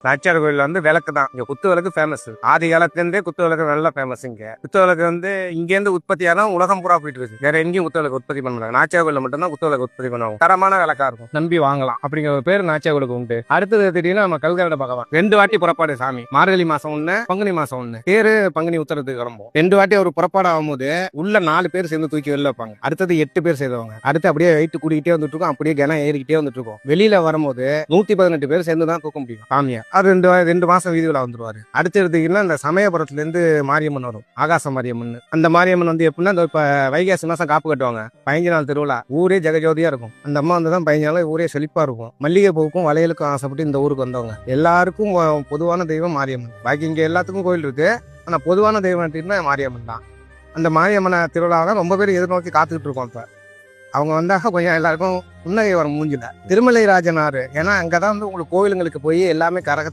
நாச்சியார் கோயில் வந்து விளக்கு தான். இங்க குத்து விளக்கு ஃபேமஸ். ஆதி காலத்துல இருந்தே குத்து விளக்கு நல்லா ஃபேமஸ். குத்து விளக்கு வந்து இங்க இருந்து உற்பத்தியான உலகம் பூரா போயிட்டு இருக்கு. வேற எங்கேயும் குத்து விளக்கு உற்பத்தி பண்ண முடியாது. நாச்சியார் கோயில மட்டும் தான் குத்து விளக்கு உற்பத்தி பண்ணுவாங்க. தரமான விளக்கா இருக்கும், நம்பி வாங்கலாம் அப்படிங்கிற ஒரு பேர் நாச்சியார் கோயிலுக்கு உண்டு. அடுத்தது திடீர்னு நம்ம கல்கரடை பார்க்கலாம். 2 வாட்டி புறப்பாடு சாமி. மார்கழி மாசம் ஒண்ணு, பங்குனி மாசம் ஒண்ணு. பேரு பங்குனி உத்தரத்துக்கு கிளம்பும். 2 வாட்டி ஒரு புறப்பாடு ஆகும்போது உள்ள 4 பேர் சேர்ந்து தூக்கி வெளில வைப்பாங்க. அடுத்தது 8 பேர் சேர்ந்தவங்க. அடுத்து அப்படியே வெயிட் கூட்டிகிட்டே வந்துட்டு இருக்கும். அப்படியே கனம் ஏறிக்கிட்டே வந்துட்டு இருக்கும். வெளியில வரும்போது 118 பேர் சேர்ந்து தான் தூக்க முடியும் சாமியா. அது 2 மாசம் வீதியில வந்துருவாரு. அடுத்து எடுத்தீங்கன்னா இந்த சமயபுரத்துல இருந்து மாரியம்மன் வரும், ஆகாச மாரியம்மன். அந்த மாரியம்மன் வந்து எப்படின்னா இப்ப வைகாசி மாசம் காப்பு கட்டுவாங்க. 15 நாள் திருவிழா, ஊரே ஜெகஜோதியா இருக்கும். அந்த அம்மா வந்து தான் 15 நாள் ஊரே செழிப்பா இருக்கும். மல்லிகை பூவுக்கும் வளையலுக்கும் ஆசைப்பட்டு இந்த ஊருக்கு வந்தவங்க. எல்லாருக்கும் பொதுவான தெய்வம் மாரியம்மன். பாக்கி இங்க எல்லாத்துக்கும் கோயில் இருக்கு, ஆனா பொதுவான தெய்வம் எடுத்தீங்கன்னா மாரியம்மன் தான். அந்த மாரியம்மனை திருவிழாவை தான் ரொம்ப பேர் எதிர்நோக்கி காத்துக்கிட்டு இருக்கோம். இப்ப அவங்க வந்தாக கொஞ்சம் எல்லாருக்கும் புன்னகை வரும் மூஞ்சில. திருமலை ராஜனாரு, ஏன்னா அங்கதான் வந்து உங்களுக்கு கோயிலுங்களுக்கு போய் எல்லாமே கரக